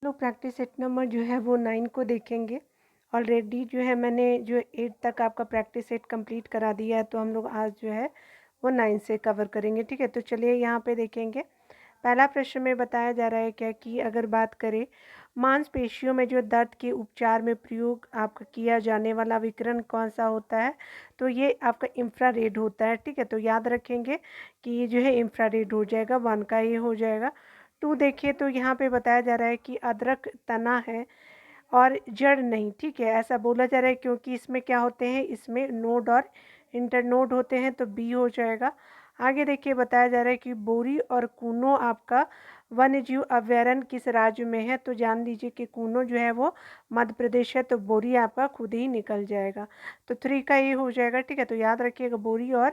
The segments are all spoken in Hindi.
लोग प्रैक्टिस सेट नंबर जो है वो 9 को देखेंगे। ऑलरेडी जो है मैंने जो 8 तक आपका प्रैक्टिस सेट कंप्लीट करा दिया है, तो हम लोग आज जो है वो 9 से कवर करेंगे। ठीक है, तो चलिए यहाँ पे देखेंगे। पहला प्रश्न में बताया जा रहा है क्या कि अगर बात करें मांसपेशियों में जो दर्द के उपचार में प्रयोग आपका किया जाने वाला विकिरण कौन सा होता है, तो ये आपका इंफ्रारेड होता है। ठीक है, तो याद रखेंगे कि ये जो है इंफ्रारेड हो जाएगा, 1 का ये हो जाएगा। 2 देखिए तो यहाँ पे बताया जा रहा है कि अदरक तना है और जड़ नहीं। ठीक है, ऐसा बोला जा रहा है क्योंकि इसमें क्या होते हैं, इसमें नोड और इंटरनोड होते हैं, तो बी हो जाएगा। आगे देखिए बताया जा रहा है कि बोरी और कूनो आपका वन्यजीव अभयारण्य किस राज्य में है, तो जान लीजिए कि कूनो जो है वो मध्य प्रदेश है, तो बोरी आपका खुद ही निकल जाएगा, तो 3 का ये हो जाएगा। ठीक है, तो याद रखिएगा बोरी और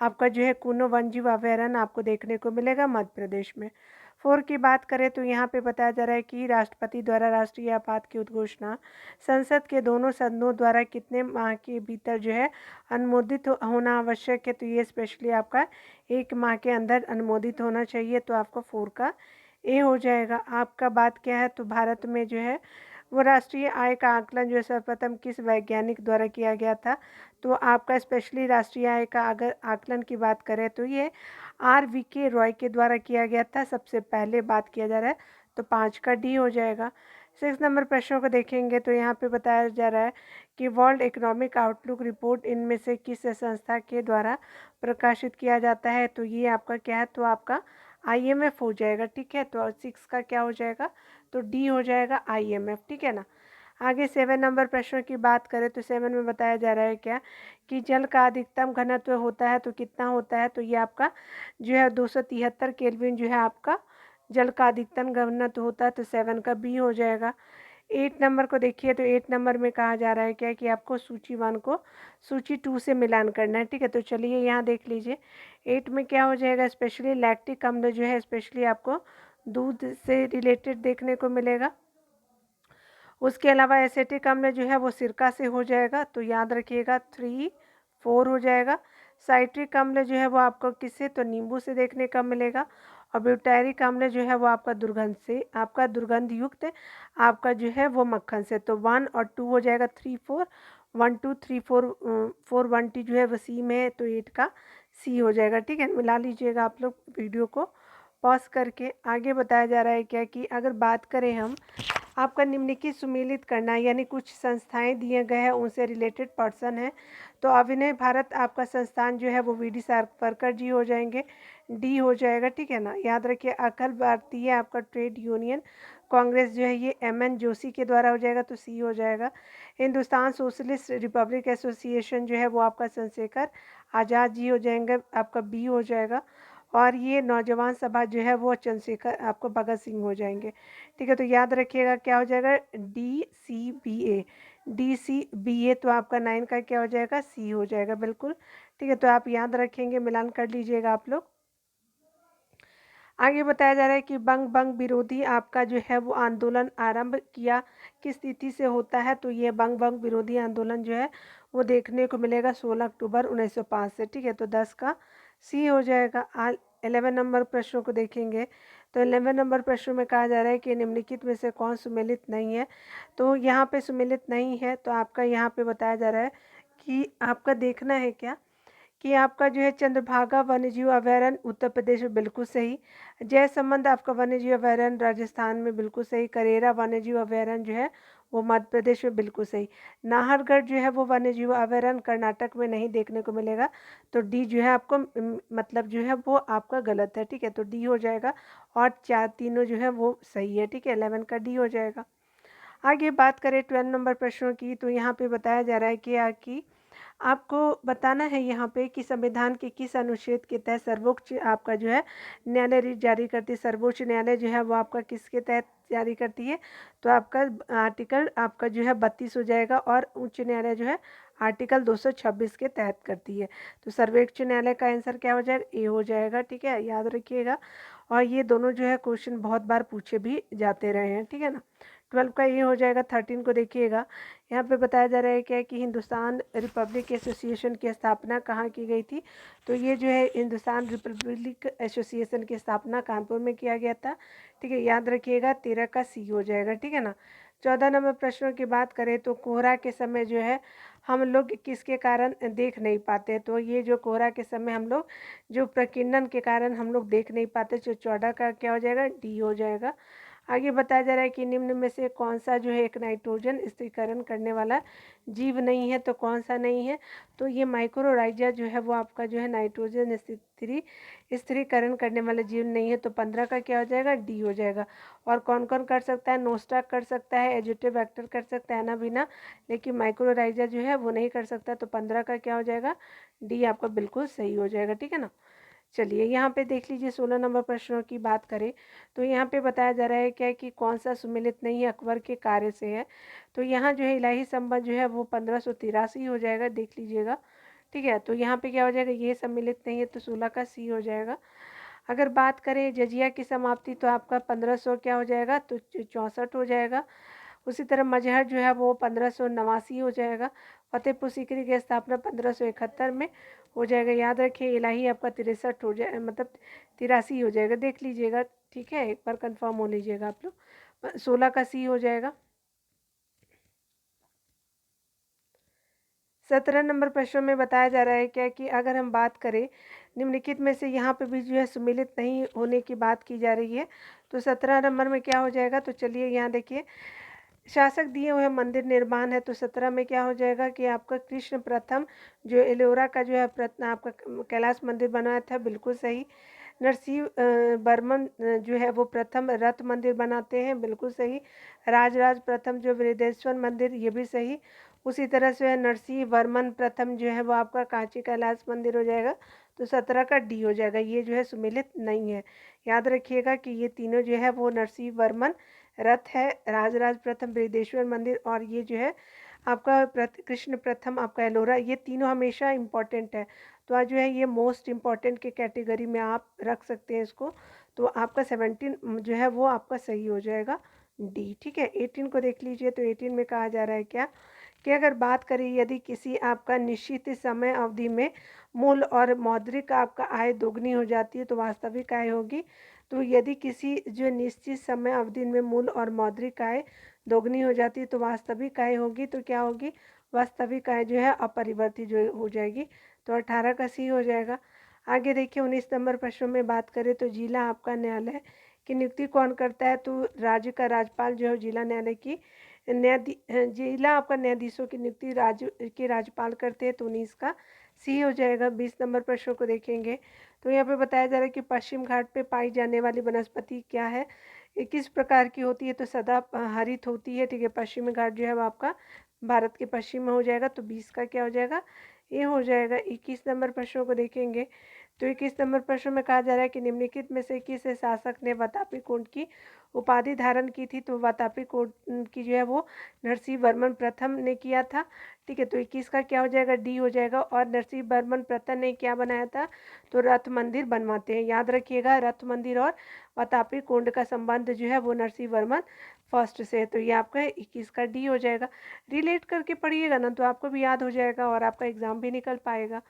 आपका जो है कूनो वन्यजीव अभयारण्य आपको देखने को मिलेगा मध्य प्रदेश में। 4 की बात करें तो यहाँ पे बताया जा रहा है कि राष्ट्रपति द्वारा राष्ट्रीय आपात की उद्घोषणा संसद के दोनों सदनों द्वारा कितने माह के भीतर जो है अनुमोदित होना आवश्यक है, तो ये स्पेशली आपका 1 माह के अंदर अनुमोदित होना चाहिए, तो आपका 4 का ए हो जाएगा। आपका बात क्या है, तो भारत में जो है वो राष्ट्रीय आय का आकलन जो है सर्वप्रथम किस वैज्ञानिक द्वारा किया गया था, तो आपका स्पेशली राष्ट्रीय आय का अगर आकलन की बात करें तो ये RVK रॉय के द्वारा किया गया था, सबसे पहले बात किया जा रहा है, तो 5 का डी हो जाएगा। 6 नंबर प्रश्नों को देखेंगे तो यहाँ पे बताया जा रहा है कि वर्ल्ड इकोनॉमिक आउटलुक रिपोर्ट इनमें से किस संस्था के द्वारा प्रकाशित किया जाता है, तो ये आपका क्या है, तो आपका IMF हो जाएगा। ठीक है, तो 6 का क्या हो जाएगा, तो डी हो जाएगा IMF। ठीक है ना। आगे 7 नंबर प्रश्न की बात करें तो 7 में बताया जा रहा है क्या कि जल का अधिकतम घनत्व होता है, तो कितना होता है, तो ये आपका जो है 273 केल्विन जो है आपका जल का अधिकतम घनत्व होता है, तो 7 का बी हो जाएगा। 8 नंबर को देखिए तो 8 नंबर में कहा जा रहा है क्या कि आपको सूची 1 को सूची 2 से मिलान करना है। ठीक है, तो चलिए यहाँ देख लीजिए 8 में क्या हो जाएगा, स्पेशली लैक्टिक अम्ल जो है स्पेशली आपको दूध से रिलेटेड देखने को मिलेगा। उसके अलावा एसिटिक अम्ल जो है वो सिरका से हो जाएगा, तो याद रखिएगा 3 4 हो जाएगा। साइट्रिक अम्ल जो है वो आपको किससे, तो नींबू से देखने का मिलेगा। और ब्यूटारिक अम्ल जो है वो आपका दुर्गंध से, आपका दुर्गंध युक्त आपका जो है वो मक्खन से, तो 1 और 2 हो जाएगा। 3 4 1 2 3 4 4 1 2 जो है वो सी में है, तो 8 का सी हो जाएगा। ठीक है, मिला लीजिएगा आप लोग वीडियो को पॉज करके। आगे बताया जा रहा है क्या कि अगर बात करें हम आपका निम्नलिखित सुमेलित करना, यानी कुछ संस्थाएं दिए गए हैं उनसे रिलेटेड पर्सन है, तो अभिनय भारत आपका संस्थान जो है वो VD सावरकर जी हो जाएंगे, डी हो जाएगा। ठीक है ना। याद रखिए अखिल भारतीय आपका ट्रेड यूनियन कांग्रेस जो है ये MN जोशी के द्वारा हो जाएगा, तो सी हो जाएगा। हिंदुस्तान सोशलिस्ट रिपब्लिक एसोसिएशन जो है वो आपका चंद्रशेखर आज़ाद जी हो जाएंगे, आपका बी हो जाएगा। और ये नौजवान सभा जो है वो चंद्रशेखर आपको भगत सिंह हो जाएंगे। ठीक है, तो याद रखिएगा क्या हो जाएगा, DCBA, तो आपका 9 का क्या हो जाएगा, सी हो जाएगा बिल्कुल। ठीक है, तो आप याद रखेंगे, मिलान कर लीजिएगा आप लोग। आगे बताया जा रहा है कि बंग बंग विरोधी आपका जो है वो आंदोलन आरंभ किया किस तिथि से होता है, तो ये बंग बंग विरोधी आंदोलन जो है वो देखने को मिलेगा 16 अक्टूबर 1905 से। ठीक है, तो 10 का सी हो जाएगा। 11 नंबर प्रश्नों को देखेंगे तो 11 नंबर प्रश्न में कहा जा रहा है कि निम्नलिखित में से कौन सुमेलित नहीं है, तो यहाँ पे सुमेलित नहीं है, तो आपका यहाँ पे बताया जा रहा है कि आपका देखना है क्या कि आपका जो है चंद्रभागा वन्यजीव अभयारण्य उत्तर प्रदेश में बिल्कुल सही, जय संबंध आपका वन्यजीव अभयारण्य राजस्थान में बिल्कुल सही, करेरा वन्यजीव अभयारण्य जो है वो मध्य प्रदेश में बिल्कुल सही, नाहरगढ़ जो है वो वन्यजीव अभयारण्य कर्नाटक में नहीं देखने को मिलेगा, तो डी जो है आपको मतलब जो है वो आपका गलत है। ठीक है, तो डी हो जाएगा और 4 तीनों जो है वो सही है। ठीक है, 11 का डी हो जाएगा। आगे बात करें 12 नंबर प्रश्नों की, तो यहाँ पे बताया जा रहा है कि आपको बताना है यहाँ पे कि संविधान के किस अनुच्छेद के तहत सर्वोच्च आपका जो है न्यायालय रिट जारी करती है। सर्वोच्च न्यायालय जो है वो आपका किसके तहत जारी करती है, तो आपका आर्टिकल आपका जो है 32 हो जाएगा, और उच्च न्यायालय जो है आर्टिकल 226 के तहत करती है, तो सर्वोच्च न्यायालय का आंसर क्या हो जाएगा, ए हो जाएगा। ठीक है, याद रखिएगा। और ये दोनों जो है क्वेश्चन बहुत बार पूछे भी जाते रहे हैं। ठीक है ना। 12 का ये हो जाएगा। 13 को देखिएगा, यहाँ पे बताया जा रहा है क्या कि हिंदुस्तान रिपब्लिक एसोसिएशन की स्थापना कहाँ की गई थी। तो ये जो है हिंदुस्तान रिपब्लिक एसोसिएशन की स्थापना कानपुर में किया गया था। ठीक है, याद रखिएगा। 13 का सी हो जाएगा। ठीक है ना। 14 नंबर प्रश्नों की बात करें तो कोहरा के समय जो है हम लोग किसके कारण देख नहीं पाते। तो ये जो कोहरा के समय हम लोग जो प्रकीर्णन के कारण हम लोग देख नहीं पाते, जो 14 का क्या हो जाएगा, डी हो जाएगा। आगे बताया जा रहा है कि निम्न में से कौन सा जो है एक नाइट्रोजन स्थिरीकरण करने वाला जीव नहीं है। तो कौन सा नहीं है, तो ये माइक्रोराइजा जो है वो आपका जो है नाइट्रोजन स्थिरीकरण करने वाला जीव नहीं है। तो 15 का क्या हो जाएगा, डी हो जाएगा। और कौन कौन कर सकता है, नोस्टाक कर सकता है, एजिटेबैक्टर कर सकता है ना बिना, लेकिन माइक्रोराइजा जो है वो नहीं कर सकता। तो 15 का क्या हो जाएगा, डी आपका बिल्कुल सही हो जाएगा। ठीक है ना। चलिए यहाँ पे देख लीजिए 16 नंबर प्रश्नों की बात करें तो यहाँ पे बताया जा रहा है क्या कि कौन सा सुमिलित नहीं है, अकबर के कार्य से है। तो यहाँ जो है इलाही संबंध जो है वो 1583 हो जाएगा, देख लीजिएगा। ठीक है, तो यहाँ पे क्या हो जाएगा, ये सम्मिलित नहीं है, तो 16 का सी हो जाएगा। अगर बात करें जजिया की समाप्ति तो आपका 1500 क्या हो जाएगा, तो 64 हो जाएगा। उसी तरह मजहर जो है वो 1589 हो जाएगा। फतेहपुर सीकरी की स्थापना 1571 में हो जाएगा। याद रखिए इलाही आपका 63 हो जाए, मतलब 83 हो जाएगा, देख लीजिएगा। ठीक है, एक बार कंफर्म हो लीजिएगा आप लोग। 16 का सी हो जाएगा। 17 नंबर प्रश्न में बताया जा रहा है क्या कि अगर हम बात करें निम्नलिखित में से यहाँ पे भी जो है सुमिलित नहीं होने की बात की जा रही है। तो 17 नंबर में क्या हो जाएगा, तो चलिए यहाँ देखिए शासक दिए हुए मंदिर निर्माण है। तो 17 में क्या हो जाएगा कि आपका कृष्ण प्रथम जो एलोरा का जो है आपका कैलाश मंदिर बनाया था, बिल्कुल सही। नरसिंह बर्मन जो है वो प्रथम रथ मंदिर बनाते हैं, बिल्कुल सही। राजराज प्रथम जो वृद्धेश्वर मंदिर, ये भी सही। उसी तरह से नरसिंह वर्मन प्रथम जो है वो आपका कांची कैलाश मंदिर हो जाएगा। तो 17 का डी हो जाएगा, ये जो है सुमिलित नहीं है। याद रखिएगा कि ये तीनों जो है वो नरसिंह वर्मन रथ है, राजराज प्रथम बृहदेश्वर मंदिर, और ये जो है आपका कृष्ण प्रथम आपका एलोरा, ये तीनों हमेशा इम्पॉर्टेंट है। तो आज जो है ये मोस्ट इम्पॉर्टेंट के कैटेगरी में आप रख सकते हैं इसको। तो आपका 17 जो है वो आपका सही हो जाएगा, डी। ठीक है, 18 को देख लीजिए। तो 18 में कहा जा रहा है क्या कि अगर बात करें यदि किसी आपका निश्चित समय अवधि में मूल और मौद्रिक आपका आय दोगुनी हो जाती है तो वास्तविक आय होगी। तो यदि किसी जो निश्चित समय अवधि में मूल और मौद्रिक आय दोगुनी हो जाती है तो वास्तविक आय होगी। तो क्या होगी, वास्तविक आय जो है अपरिवर्तित जो हो जाएगी। तो 18 का सी हो जाएगा। आगे देखिए 19 नंबर प्रश्न में बात करें तो जिला आपका न्यायालय की नियुक्ति कौन करता है। तो राज्य का राज्यपाल जो है जिला न्यायालय की जिला आपका न्यायाधीशों की नियुक्ति राज्य के राज्यपाल करते हैं। तो 19 का सी हो जाएगा। 20 नंबर प्रश्नों को देखेंगे तो यहाँ पे बताया जा रहा है कि पश्चिम घाट पे पाई जाने वाली वनस्पति क्या है, ये किस प्रकार की होती है। तो सदा हरित होती है। ठीक है, पश्चिमी घाट जो है वो आपका भारत के पश्चिम में हो जाएगा। तो 20 का क्या हो जाएगा, ये हो जाएगा। 21 नंबर प्रश्नों को देखेंगे तो 21 नंबर प्रश्न में कहा जा रहा है कि निम्नलिखित में से किस शासक ने वातापी कोट की उपाधि धारण की थी। तो वातापी कोट की जो है वो नरसिंह वर्मन प्रथम ने किया था। ठीक है, तो 21 का क्या हो जाएगा, डी हो जाएगा। और नरसिंह वर्मन प्रथम ने क्या बनाया था, तो रथ मंदिर बनवाते हैं। याद रखिएगा रथ मंदिर और वातापी कुंड का संबंध जो है वो नरसिंह वर्मन फर्स्ट से है। तो ये आपका 21 का डी हो जाएगा। रिलेट करके पढ़िएगा ना तो आपको भी याद हो जाएगा और आपका एग्जाम भी निकल पाएगा।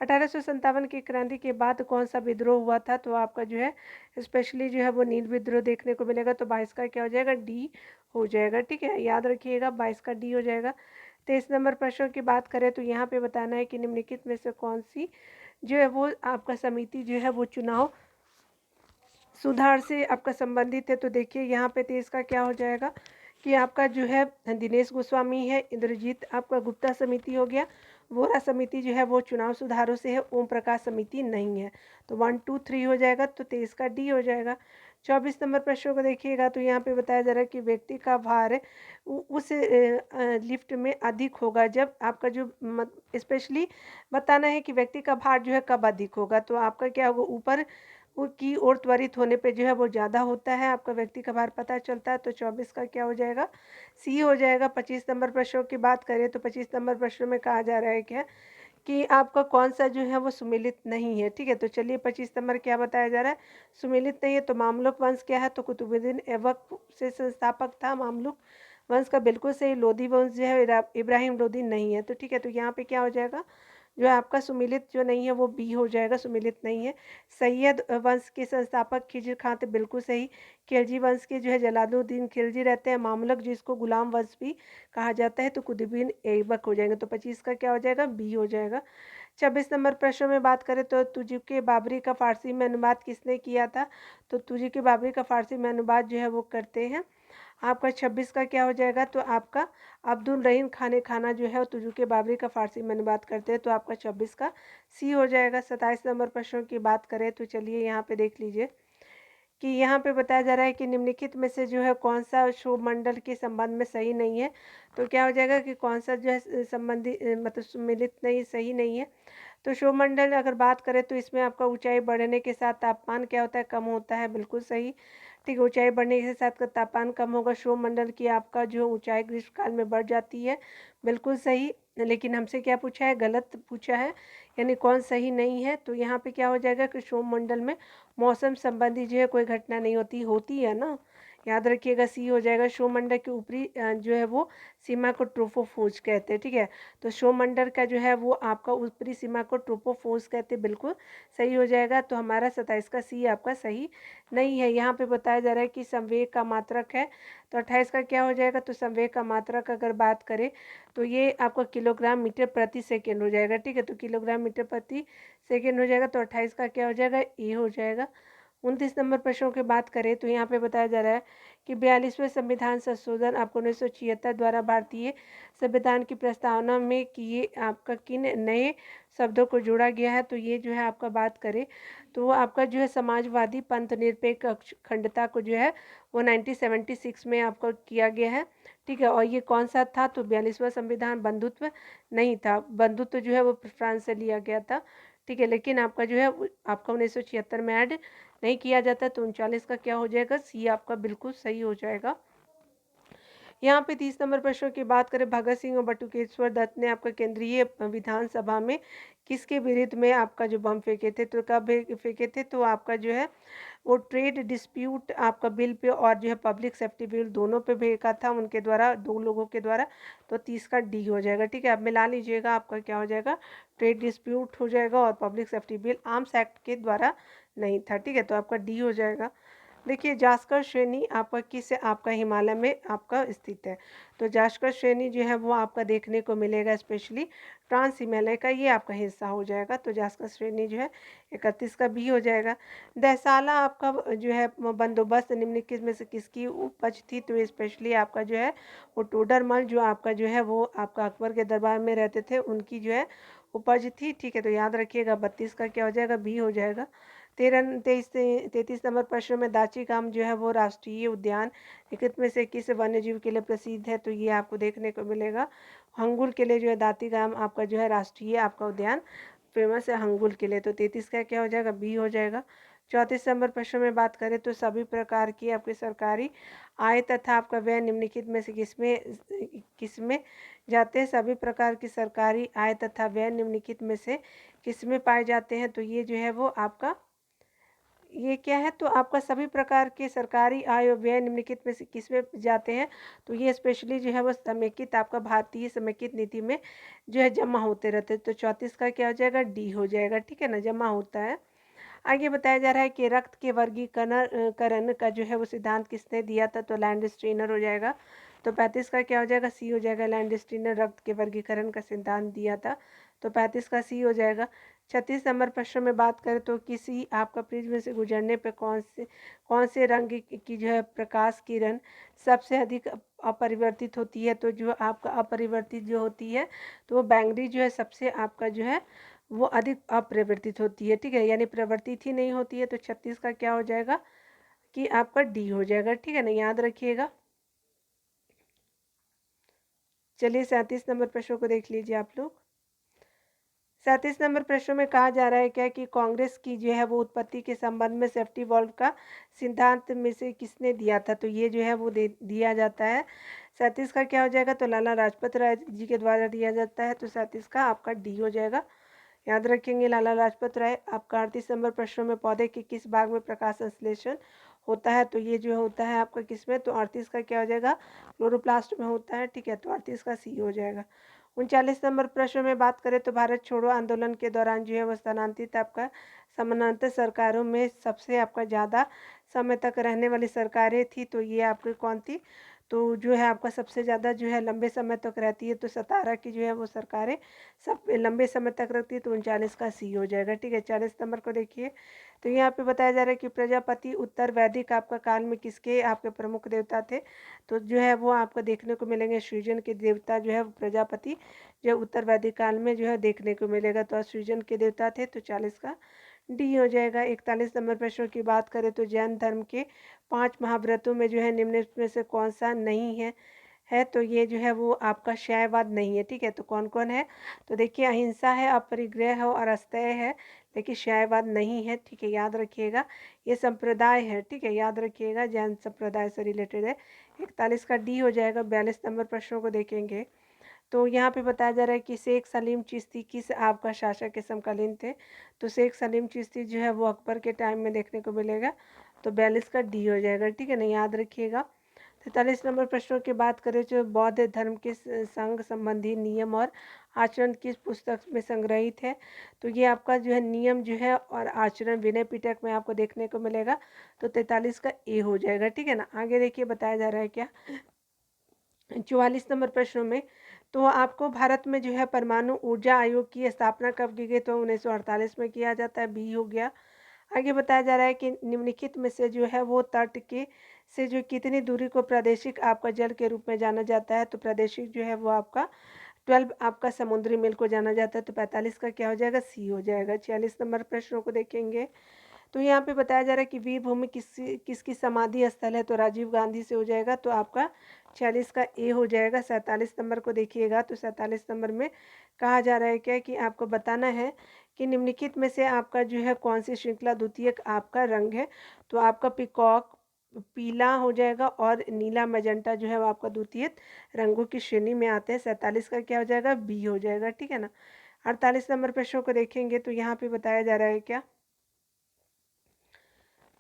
1857 की क्रांति के बाद कौन सा विद्रोह हुआ था। तो आपका जो है स्पेशली जो है वो नील विद्रोह देखने को मिलेगा। तो 22 का क्या हो जाएगा, डी हो जाएगा। ठीक है, याद रखिएगा 22 का डी हो जाएगा। 23 नंबर प्रश्न की बात करें तो यहाँ पे बताना है कि निम्नलिखित में से कौन सी जो है वो आपका समिति जो है वो चुनाव सुधार से आपका संबंधित है। तो देखिए यहाँ पे 23 का क्या हो जाएगा कि आपका जो है दिनेश गोस्वामी है, इंद्रजीत आपका गुप्ता समिति हो गया, वोरा समिति जो है वो चुनाव सुधारों से है, ओम प्रकाश समिति नहीं है। तो 1 2 3 हो जाएगा। तो 23 का डी हो जाएगा। 24 नंबर प्रश्नों को देखिएगा तो यहाँ पे बताया जा रहा है कि व्यक्ति का भार उस लिफ्ट में अधिक होगा जब आपका जो स्पेशली बताना है कि व्यक्ति का भार जो है कब अधिक होगा। तो आपका क्या होगा, ऊपर की ओर त्वरित होने पे जो है वो ज़्यादा होता है, आपका व्यक्ति का भार पता चलता है। तो 24 का क्या हो जाएगा, सी हो जाएगा। 25 नंबर प्रश्नों की बात करें तो 25 नंबर प्रश्न में कहा जा रहा है क्या कि आपका कौन सा जो है वो सुमेलित नहीं है, ठीक है। तो चलिए 25 नंबर क्या बताया जा रहा है, सुमेलित नहीं है। तो मामलुक वंश क्या है, तो कुतुबुद्दीन ऐबक से संस्थापक था मामलुक वंश का, बिल्कुल सही। लोधी वंश जो है इब्राहिम लोधी नहीं है, तो ठीक है। तो यहाँ पे क्या हो जाएगा, जो है आपका सुमेलित जो नहीं है वो बी हो जाएगा, सुमेलित नहीं है। सैयद वंश के संस्थापक खिज्र खां थे, बिल्कुल सही। खिलजी वंश के जो है जलालुद्दीन खिलजी रहते हैं। मामलक जिसको गुलाम वंश भी कहा जाता है, तो कुतुबुद्दीन ऐबक हो जाएंगे। तो 25 का क्या हो जाएगा, बी हो जाएगा। 26 नंबर प्रश्न में बात करें तो तुजुक बाबरी का फारसी में अनुवाद किसने किया था, तो तुजुक बाबरी का फारसी में अनुवाद जो है वो करते हैं आपका 26 का क्या हो जाएगा, तो आपका अब्दुल रहीम खाने खाना जो है तुजुक बाबरी का फारसी में अनुवाद करते हैं, तो आपका 26 का सी हो जाएगा। 27 नंबर प्रश्नों की बात करें तो चलिए यहाँ पे देख लीजिए कि यहाँ पे बताया जा रहा है कि निम्नलिखित में से जो है कौन सा शुभ मंडल के संबंध में सही नहीं है, तो क्या हो जाएगा कि कौन सा जो है संबंधी मतलब सम्मिलित नहीं, सही नहीं है। तो शुभमंडल अगर बात करें तो इसमें आपका ऊंचाई बढ़ने के साथ तापमान क्या होता है, कम होता है, बिल्कुल सही। ठीक है, ऊंचाई बढ़ने के साथ तापमान कम होगा। शुभमंडल की आपका जो ऊंचाई ग्रीष्मकाल में बढ़ जाती है, बिल्कुल सही। लेकिन हमसे क्या पूछा है, गलत पूछा है, यानी कौन सही नहीं है। तो यहाँ पे क्या हो जाएगा कि शुभमंडल में मौसम संबंधी जो है कोई घटना नहीं होती, होती है ना, याद रखिएगा, सी हो जाएगा। शुभमंडल की ऊपरी जो है वो सीमा को ट्रोपोफोज कहते हैं, ठीक है। तो शुभमंडल का जो है वो आपका ऊपरी सीमा को ट्रोपोफोज कहते हैं, बिल्कुल सही हो जाएगा। तो हमारा 27 का सी आपका सही नहीं है। यहाँ पे बताया जा रहा है कि संवेग का मात्रक है, तो 28 का क्या हो जाएगा, तो संवेग का मात्रक अगर बात करें तो ये आपका किलोग्राम मीटर प्रति सेकेंड हो जाएगा, ठीक है। तो किलोग्राम मीटर प्रति सेकेंड हो जाएगा, तो 28 का क्या हो जाएगा, ए हो जाएगा। 29 नंबर प्रश्नों की बात करें तो यहाँ पे बताया जा रहा है कि 42वें संविधान संशोधन आपको 1976 द्वारा भारतीय संविधान की प्रस्तावना में किए आपका किन नए शब्दों को जोड़ा गया है, तो ये जो है आपका बात करें तो आपका जो है समाजवादी पंथ निरपेक्ष अखंडता को जो है वो 1976 में आपका किया गया है, ठीक है। और ये कौन सा था, तो 42वां संविधान बंधुत्व नहीं था, बंधुत्व जो है वो फ्रांस से लिया गया था, ठीक है। लेकिन आपका जो है आपका 1976 में ऐड नहीं किया जाता, तो 39 का क्या हो जाएगा, सी आपका बिल्कुल सही हो जाएगा। यहाँ पे 30 नंबर प्रश्न की बात करें, भगत सिंह और बटुकेश्वर दत्त ने आपका केंद्रीय विधानसभा में किसके विरुद्ध में आपका जो बम फेंके थे, तो कब फेंके थे, तो आपका जो है वो ट्रेड डिस्प्यूट आपका बिल पे और जो है पब्लिक सेफ्टी बिल दोनों पे फेंका था उनके द्वारा, दो लोगों के द्वारा। तो 30 का डी हो जाएगा, ठीक है। अब मिला लीजिएगा, आपका क्या हो जाएगा, ट्रेड डिस्प्यूट हो जाएगा और public safety bill arms act के द्वारा नहीं था, ठीक है। तो आपका डी हो जाएगा। देखिए जास्कर श्रेणी आपका किस आपका हिमालय में आपका स्थित है, तो जास्कर श्रेणी जो है वो आपका देखने को मिलेगा, स्पेशली ट्रांस हिमालय का ये आपका हिस्सा हो जाएगा। तो जास्कर श्रेणी जो है 31 का बी हो जाएगा। दहसाला आपका जो है बंदोबस्त निम्नलिखित में से किसकी उपज थी, तो स्पेशली आपका जो है वो टोडरमल जो आपका जो है वो आपका अकबर के दरबार में रहते थे उनकी जो है उपज थी, ठीक है। तो याद रखिएगा 32 का क्या हो जाएगा, बी हो जाएगा। 33 नंबर प्रश्न में दाची गाम जो है वो राष्ट्रीय उद्यान निम्नलिखित में से किस वन्य जीव के लिए प्रसिद्ध है, तो ये आपको देखने को मिलेगा हंगुल के लिए जो है दाती गाम आपका जो है राष्ट्रीय आपका उद्यान फेमस है हंगुल के लिए। तो 33 का क्या हो जाएगा, बी हो जाएगा। 34 नंबर प्रश्न में बात करें तो सभी प्रकार की आपके सरकारी आय तथा आपका व्यय निम्नलिखित में से किसमें जाते हैं, सभी प्रकार की सरकारी आय तथा व्यय निम्नलिखित में से किसमें पाए जाते हैं, तो ये जो है वो आपका ये क्या है, तो आपका सभी प्रकार के सरकारी आय और व्यय निम्नलिखित में से किसमें जाते हैं, तो ये स्पेशली जो है वो समेकित आपका भारतीय समेकित नीति में जो है जमा होते रहते हैं। तो 34 का क्या हो जाएगा, डी हो जाएगा, ठीक है ना, जमा होता है। आगे बताया जा रहा है कि रक्त के वर्गीकरण करण का जो है वो सिद्धांत किसने दिया था, तो लैंड स्ट्रेनर हो जाएगा। तो 35 का क्या हो जाएगा, सी हो जाएगा, लैंड स्ट्रेनर रक्त के वर्गीकरण का सिद्धांत दिया था, तो 35 का सी हो जाएगा। 36 नंबर प्रश्न में बात करें तो किसी आपका प्रिज्म से गुजरने पर कौन से रंग की जो है प्रकाश किरण सबसे अधिक अपरिवर्तित होती है, तो जो आपका अपरिवर्तित जो होती है तो वो बैंगनी जो है सबसे आपका जो है वो अधिक अपरिवर्तित होती है, ठीक है, यानी प्रवर्तित ही नहीं होती है। तो 36 का क्या हो जाएगा कि आपका डी हो जाएगा, ठीक है ना, याद रखिएगा। चलिए 37 नंबर प्रश्नों को देख लीजिए आप लोग। 37 नंबर प्रश्न में कहा जा रहा है क्या कि कांग्रेस की जो है वो उत्पत्ति के संबंध में सेफ्टी वॉल्व का सिद्धांत में से किसने दिया था, तो ये जो है वो दिया जाता है 37 का क्या हो जाएगा, तो लाला लाजपत राय जी के द्वारा दिया जाता है, तो 37 का आपका डी हो जाएगा। याद रखेंगे लाला लाजपत राय। आपका 38 नंबर प्रश्नों में पौधे के किस भाग में प्रकाश संश्लेषण होता है, तो ये जो होता है आपका किस में, तो 38 का क्या हो जाएगा, क्लोरोप्लास्ट में होता है, ठीक है, तो 38 का सी हो जाएगा। 39 नंबर प्रश्न में बात करें तो भारत छोड़ो आंदोलन के दौरान जो है वो स्थानांतरित आपका समानांतर सरकारों में सबसे आपका ज़्यादा समय तक रहने वाली सरकारें थी, तो ये आपकी कौन थी, तो जो है आपका सबसे ज़्यादा जो है लंबे समय तक रहती है, तो 17 की जो है वो सरकारें सब लंबे समय तक रहती है, तो 39 का सी हो जाएगा, ठीक है। 40 नंबर को देखिए, तो यहाँ पे बताया जा रहा है कि प्रजापति उत्तर वैदिक आपका काल में किसके आपके प्रमुख देवता थे, तो जो है वो आपको देखने को मिलेंगे सृजन के देवता जो है प्रजापति जो उत्तर वैदिक काल में जो है देखने को मिलेगा, तो सृजन के देवता थे, तो 40 का डी हो जाएगा। 41 नंबर प्रश्न की बात करें तो जैन धर्म के 5 महाव्रतों में जो है निम्न में से कौन सा नहीं है, तो ये जो है वो आपका क्षयवाद नहीं है, ठीक है। तो कौन कौन है, तो देखिए अहिंसा है, अपरिग्रह है और अस्थेय है, लेकिन क्षयवाद नहीं है, ठीक है, याद रखिएगा। ये संप्रदाय है, ठीक है, याद रखिएगा, जैन संप्रदाय से रिलेटेड है। 41 का डी हो जाएगा। 42 नंबर प्रश्नों को देखेंगे तो यहाँ पे बताया जा रहा है कि शेख सलीम चिश्ती किस आपका शासक के समकालीन थे, तो शेख सलीम चिश्ती जो है वो अकबर के टाइम में देखने को मिलेगा, तो 42 का डी हो जाएगा, ठीक है ना, याद रखिएगा। 43 नंबर प्रश्नों की बात करें जो बौद्ध धर्म के संघ संबंधी नियम और आचरण किस पुस्तक में संग्रहित है, तो ये आपका जो है नियम जो है और आचरण विनय पिटक में आपको देखने को मिलेगा, तो 43 का ए हो जाएगा, ठीक है ना। आगे देखिए बताया जा रहा है क्या 44 नंबर प्रश्नों में, तो आपको भारत में जो है परमाणु ऊर्जा आयोग की स्थापना कब की गई, तो 1948 में किया जाता है, बी हो गया। आगे बताया जा रहा है कि निम्नलिखित में से जो है वो तट के से जो कितनी दूरी को प्रादेशिक आपका जल के रूप में जाना जाता है, तो प्रादेशिक जो है वो आपका 12 आपका समुद्री मील को जाना जाता है, तो 45 का क्या हो जाएगा, सी हो जाएगा। 46 नंबर प्रश्नों को देखेंगे तो यहाँ पे बताया जा रहा है कि वीर भूमि किसकी समाधि स्थल है, तो राजीव गांधी से हो जाएगा, तो आपका 46 का ए हो जाएगा। 47 नंबर को देखिएगा तो 47 नंबर में कहा जा रहा है क्या कि आपको बताना है कि निम्नलिखित में से आपका जो है कौन सी श्रृंखला द्वितीयक आपका रंग है, तो आपका पिकॉक पीला हो जाएगा और नीला मैजेंटा जो है वो आपका द्वितीयक रंगों की श्रेणी में आते हैं। 47 का क्या हो जाएगा, बी हो जाएगा, ठीक है ना। 48 नंबर प्रश्नों को देखेंगे तो यहाँ पे बताया जा रहा है क्या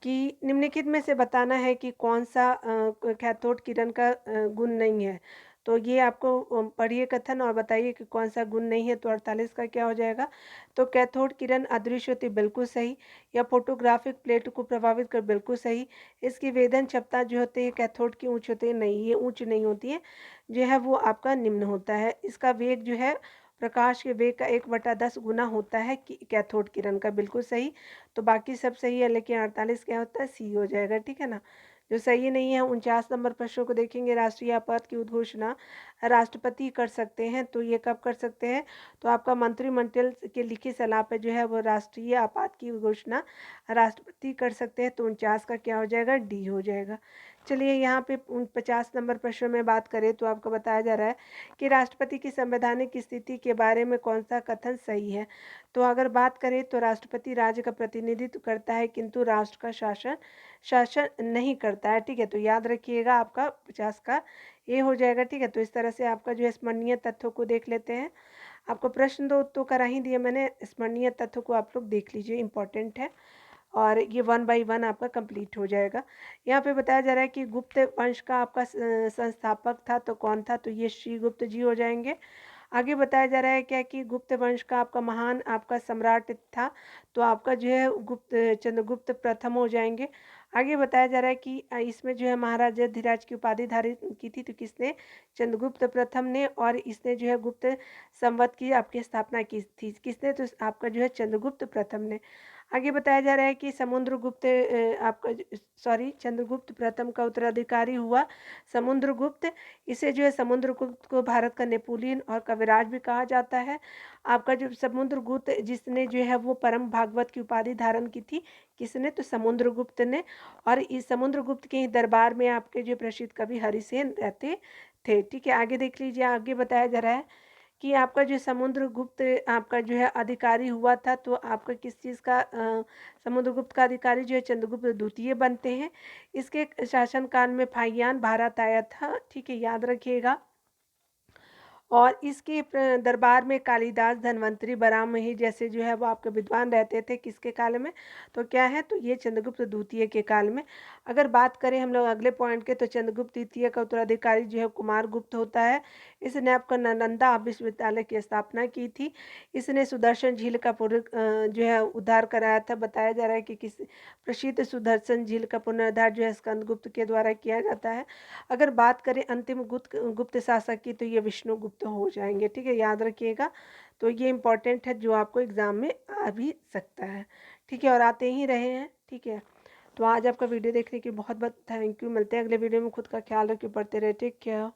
कि निम्नलिखित में से बताना है कि कौन सा कैथोड किरण का गुण नहीं है, तो ये आपको पढ़िए कथन और बताइए कि कौन सा गुण नहीं है, तो 48 का क्या हो जाएगा, तो कैथोड किरण अदृश्य होती बिल्कुल सही, या फोटोग्राफिक प्लेट को प्रभावित कर बिल्कुल सही। इसकी वेदन क्षमता जो होती है कैथोड की ऊँच होती है, नहीं ये ऊँच नहीं होती है, जो है वो आपका निम्न होता है। इसका वेग जो है प्रकाश के वेग का 1/10 गुना होता है कि कैथोड किरण का, बिल्कुल सही। तो बाकी सब सही है, लेकिन 48 क्या होता है, सी हो जाएगा, ठीक है ना। जो सही नहीं है 49 नंबर प्रश्नों को देखेंगे। राष्ट्रीय आपात की उद्घोषणा राष्ट्रपति कर सकते हैं, तो ये कब कर सकते हैं, तो आपका मंत्रिमंडल के लिखित सलाह पे जो है वो राष्ट्रीय आपात की घोषणा राष्ट्रपति कर सकते हैं, तो 49 का क्या हो जाएगा, डी हो जाएगा। चलिए यहाँ पे 50 नंबर प्रश्न में बात करें तो आपको बताया जा रहा है कि राष्ट्रपति की संवैधानिक स्थिति के बारे में कौन सा कथन सही है, तो अगर बात करें तो राष्ट्रपति राज्य का प्रतिनिधित्व करता है किंतु राष्ट्र का शासन नहीं करता है, ठीक है, तो याद रखिएगा आपका 50 का ए हो जाएगा, ठीक है। तो इस तरह से आपका जो है स्मरणीय तथ्यों को देख लेते हैं। आपको प्रश्न दो तो करा ही दिए मैंने, स्मरणीय तथ्यों को आप लोग देख लीजिए, इंपॉर्टेंट है, और ये 1 बाई 1 आपका कंप्लीट हो जाएगा। यहाँ पे बताया जा रहा है कि गुप्त वंश का आपका संस्थापक था, तो कौन था, तो ये श्रीगुप्त जी हो जाएंगे। आगे बताया जा रहा है क्या कि गुप्त वंश का आपका महान आपका सम्राट था, तो आपका जो है चंद्रगुप्त प्रथम हो जाएंगे। आगे बताया जा रहा है कि इसमें जो है महाराजा धीराज की उपाधि धारित की थी, तो किसने, चंद्रगुप्त प्रथम ने, और इसने जो है गुप्त संवत की आपकी स्थापना की थी, किसने, तो आपका जो है चंद्रगुप्त प्रथम ने। आगे बताया जा रहा है कि समुद्रगुप्त आपका सॉरी चंद्रगुप्त प्रथम का उत्तराधिकारी हुआ समुद्रगुप्त। इसे जो है समुद्रगुप्त को भारत का नेपोलियन और कविराज भी कहा जाता है। आपका जो समुद्रगुप्त जिसने जो है वो परम भागवत की उपाधि धारण की थी, किसने, तो समुद्रगुप्त ने। और इस समुद्रगुप्त के ही दरबार में आपके जो प्रसिद्ध कवि हरिसेन रहते थे, ठीक है। आगे देख लीजिए, आगे बताया जा रहा है कि आपका जो समुद्रगुप्त आपका जो है अधिकारी हुआ था, तो आपका किस चीज़ का समुद्रगुप्त का अधिकारी जो है चंद्रगुप्त द्वितीय बनते हैं। इसके शासनकाल में फाहियान भारत आया था, ठीक है, याद रखिएगा। और इसके दरबार में कालिदास, धन्वंतरि, बराहमिहि जैसे जो है वो आपके विद्वान रहते थे। किसके काल में? तो क्या है, तो ये चंद्रगुप्त द्वितीय के काल में। अगर बात करें हम लोग अगले पॉइंट के, तो चंद्रगुप्त द्वितीय का उत्तराधिकारी जो है कुमार गुप्त होता है। इसने आपका नालंदा विश्वविद्यालय की स्थापना की थी। इसने सुदर्शन झील का जो है उद्धार कराया था। बताया जा रहा है कि किस प्रसिद्ध सुदर्शन झील का पुनरुद्धार जो है स्कंदगुप्त के द्वारा किया जाता है। अगर बात करें अंतिम गुप्त शासक की, तो ये विष्णुगुप्त हो जाएंगे, ठीक है, याद रखिएगा। तो ये इंपॉर्टेंट है, जो आपको एग्जाम में आ भी सकता है, ठीक है, और आते ही रहे हैं, ठीक है। तो आज आपका वीडियो देखने के बहुत बहुत थैंक यू। मिलते हैं अगले वीडियो में। खुद का ख्याल रखिए, पढ़ते रहे, टेक केयर।